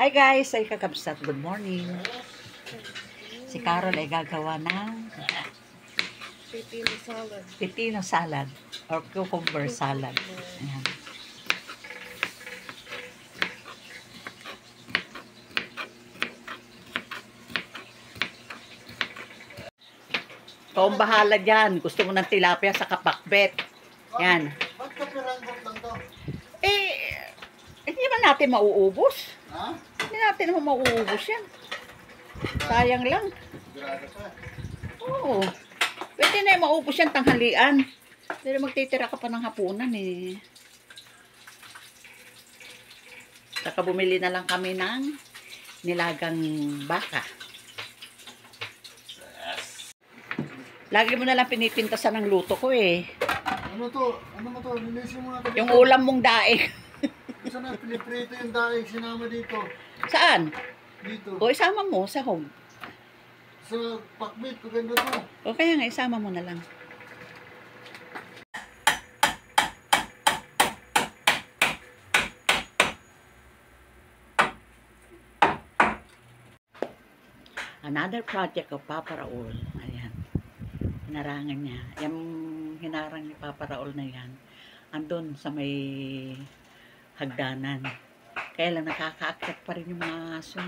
Hi guys! Ay kakabsat. Good morning. Si Carol ay gagawa ng pipino salad or cucumber salad. Ayan. Ikaw ang bahala dyan. Gusto mo ng tilapia sa kapakbet. Yan. Hindi naman natin mauubos. Ha? Hindi natin naman mauubos yan. Sayang lang. Oo. Pwede na yung maubos yan tanghalian. Pero magtitira ka pa ng hapunan eh. Saka bumili na lang kami ng nilagang baka. Lagi mo na lang pinipintasan ng luto ko eh. Ano to? Ano mo to? Linisin mo natin. Yung ulam mong daing. Sana piniprito yung daing sinama dito. Saan? Dito. O isama mo sa home. Sa pakbit, maganda to. O kaya nga isama mo na lang. Another project of Papa Raul. Ayan. Hinarangan niya. Yung hinarang ni Papa Raul na yan, andun sa may hagdanan. Kaya lang nakakaakyat pa rin yung mga aso.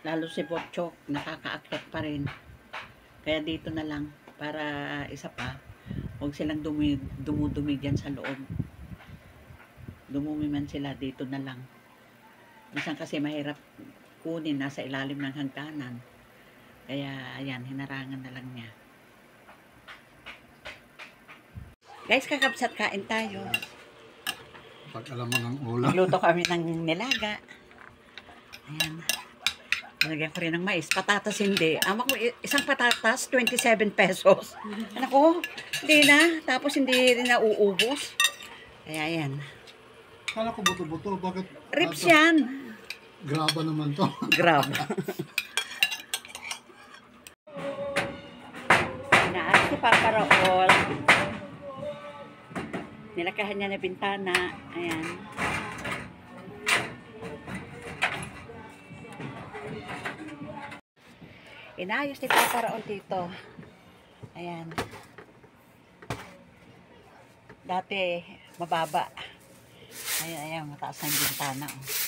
Lalo si Bokchok, nakakaakyat pa rin. Kaya dito na lang, para isa pa, huwag silang dumudumi dyan sa loob. Dumumi man sila, dito na lang. Minsan kasi mahirap kunin, nasa ilalim ng hagdanan. Kaya, ayan, hinarangan na lang niya. Guys, kakabsat, kain tayo. Pag alam mo ng ulam. Magluto kami ng nilaga. Ayan. Nalagyan ko rin ng mais. Patatas hindi. Ama ko, isang patatas, 27 pesos. Anak ko, hindi na. Tapos hindi rin nauubos. Kaya ayan. Kala ko buto-buto. Bakit? Rips yan. Graba naman to. Grab. Inaas si Papa Raul. Nilakahan niya na bintana. Ayan. Inayos ni Papa Raul dito. Ayan. Dati, mababa. Ayan, ayan. Mataas na yung bintana. Oh.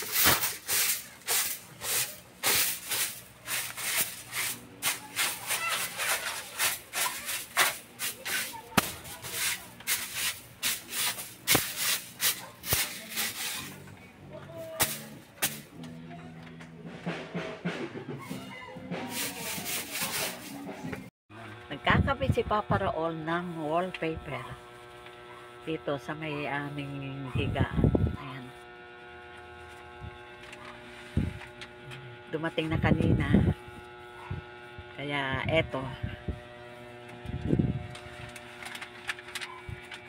Nagkakabit si Papa Raul ng wallpaper dito sa may aming higaan. Ayan. Dumating na kanina. Kaya eto.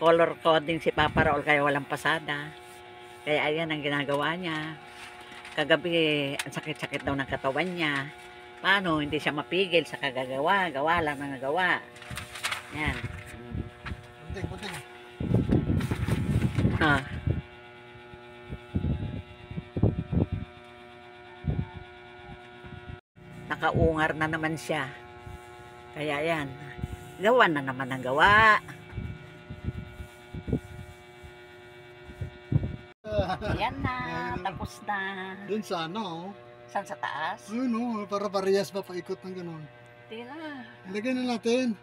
Color coding si Papa Raul kaya walang pasada. Kaya ayan ang ginagawa niya. Kagabi, ang sakit-sakit daw ng katawan niya. Paano? Hindi siya mapigil sa kagagawa. Gawa lang na nagawa. Yan. Puting. Ah. Nakaungar na naman siya. Kaya yan. Gawa na naman ang gawa. Yan na. Tapos na. Doon sa ano, oh. Saan sa taas? Ayun, oh. Para parehas pa paikot ng ganun. Hindi na. Ilagay na natin.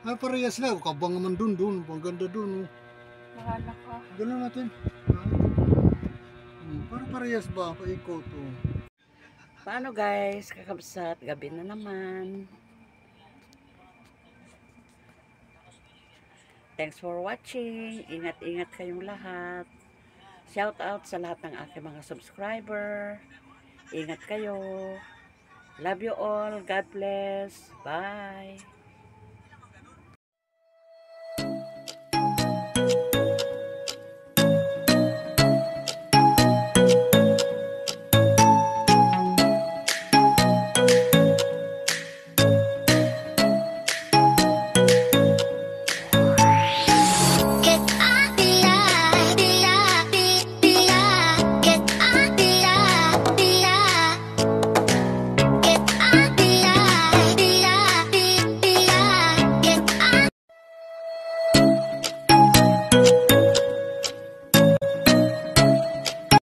Parehas na. Kabang naman dun. Ang ganda dun, oh. Bahala ka. Ganun natin. Para parehas ba? Paikot, oh. Paano guys, kakabsat, gabi na naman. Thanks for watching. Ingat-ingat kayong lahat. Shout out sa lahat ng aking mga subscriber. Ingat kayo. Love you all. God bless. Bye.